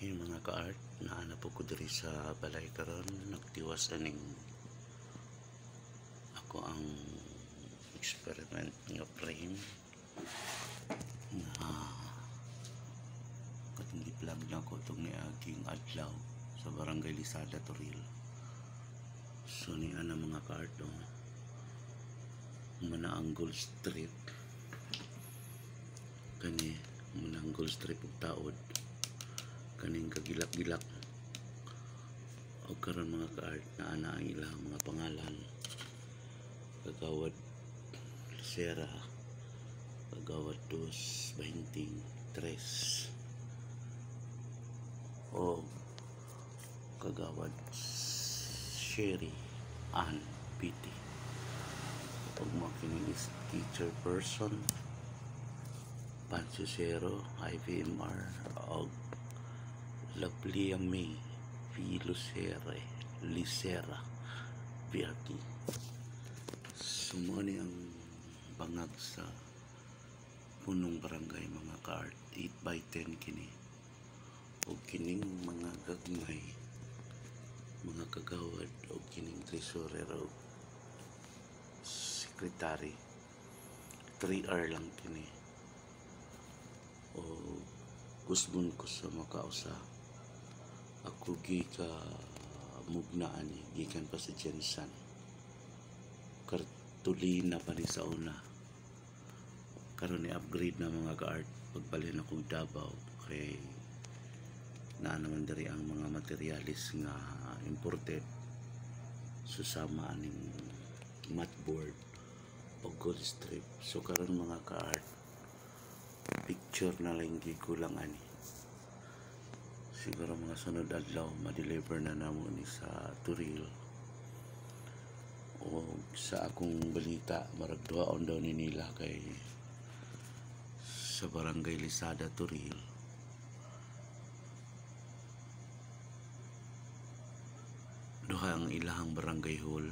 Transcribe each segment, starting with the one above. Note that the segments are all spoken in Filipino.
Hey mga ka-art, naanap ko diri sa balay karon, nagtiwas aning ako ang experiment nga frame na katong giplag na ko itong niaging adlaw sa barangay Lisada, Toril. So niya na mga ka-art manaanggol strip kani manaanggol strip og taod kaning kagilak-gilak o karon mga ka-art na ana ang ilang mga pangalan: Kagawad Sera, Kagawad 223 o Kagawad Sherry Ann Piti. Ug mo kini is teacher person Pansusero IVMR og Lovely May Filosere Lisera Biaki. Sumuni ang bangag sa punong barangay mga ka-art. 8x10 kini o kining mga gagmay mga kagawad o kining treasurer o sekretary 3R lang kini o kusbon ko sa makausa. Ako gika mugnaan ni gikan pa sa Jensen kartulina pa ni sa una karon ni upgrade na mga ka-art pagbalhin akong Davao kay na naman diri ang mga materialis nga imported susama aning mat board o gold strip. So karon mga ka-art picture na lang gikulang ani, siguro mga sunod adlaw ma-deliver na namo ni sa Toril. O sa akong balita marag duhaon daw ni nila kay sa barangay Lisada, Toril duha ang ilahang barangay hall.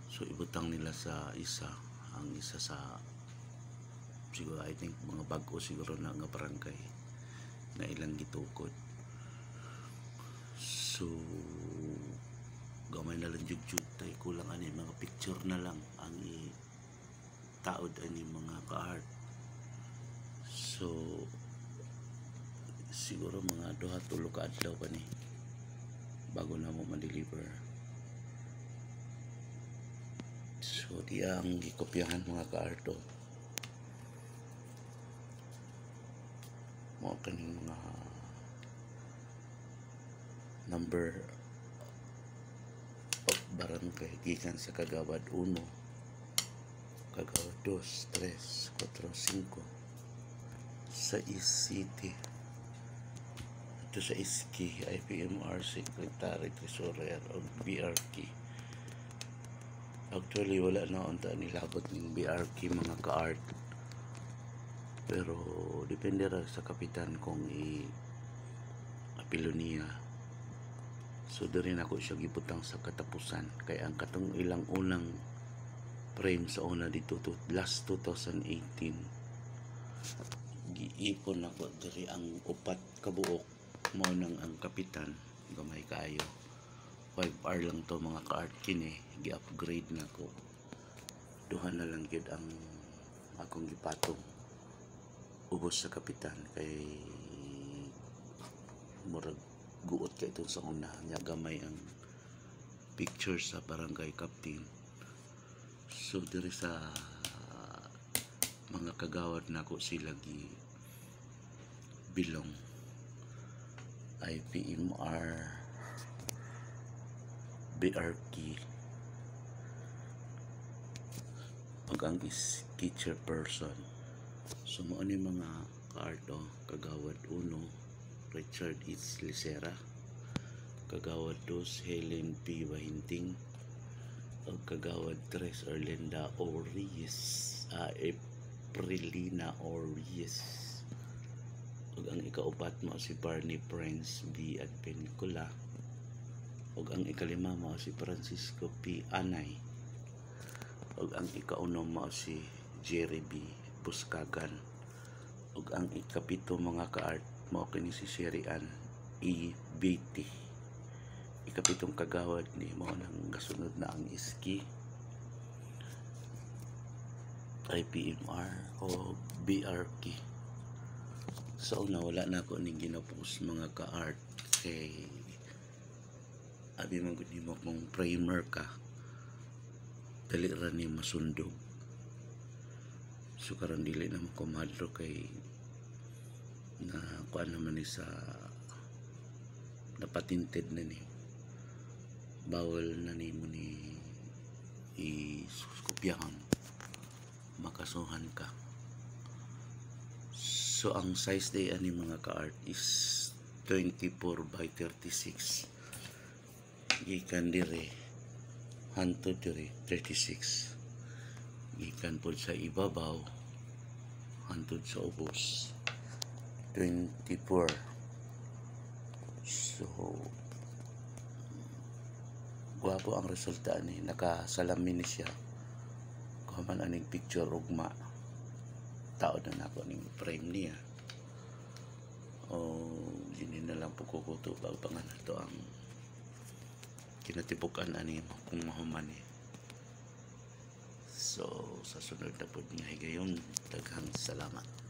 So ibutang nila sa isa, ang isa sa siguro I think mga bago siguro na nga barangay na ilang gitukod. So gamay na lang jud tay kulang ani mga picture na lang ang taod ani mga ka-art. So siguro mga duha tulo ka adlaw pa ni bago na mo ma-deliver. So di ang gikopyahan mga ka-art mo kaning mga number of barangay gikan sa Kagawad 1, Kagawad 2, 3, 4, 5 sa East City. Ito sa Iski IPMR Secretary Treasurer o BRK. Actually wala na unta nilabot ng BRK mga ka-art, pero depende ra sa kapitan kung apilo niya. So diri na ako siya gibutang sa katapusan kay ang katong ilang unang frame sa una dito to last 2018 giipon ako diri ang upat ka buok mo nang ang kapitan gamay kaayo 5R lang to mga ka-art kini gi-upgrade na ko. Duha na lang gyud ang akong gipatong ubos sa kapitan kay murag guot kay itong sa una nya gamay ang picture sa barangay captain. So diri sa mga kagawad nako sila gi bilong IPMR BRK ug ang is teacher person. So mo ni mga ka-art Kagawad 1 Richard H. Lisera, Kagawad 2 Helen P. Bahinting o Kagawad 3 Erlinda Orias, Aprilina Orias ug ang ikaupat mo si Barney Prince B. Adpenicula ug ang ikalima mo si Francisco P. Anay ug ang ikaunom mo si Jerry B. Buskagan ug ang ikapito mga ka-art mao kini si Sherry Ann EBT. Ikapitong kagawad ni mo nang gasunod na ang iski, IPMR o BRK. So una wala na ako ning ginapost mga ka-art kay abi man gud nimo kung primer ka dali ra ni masundog. So karon dili na makumadlo kay na kuan naman ni sa napatinted na ni, bawal na nimo ni iskopyahan, makasuhan ka. So ang size day ani mga ka-art is 24 by 36. Gikan dire hantud dire 36. Gikan pod sa ibabaw hantud sa ubos 24. So guwapo ang resulta ni, nakasalamin ni siya. Kuman aning picture ugma taod na nako ning frame niya. O yun na lang po kukuto bago pa nga nato ang kinatibukan ani mo kung mahuman eh. So sa sunod na po niya higayon, daghang salamat.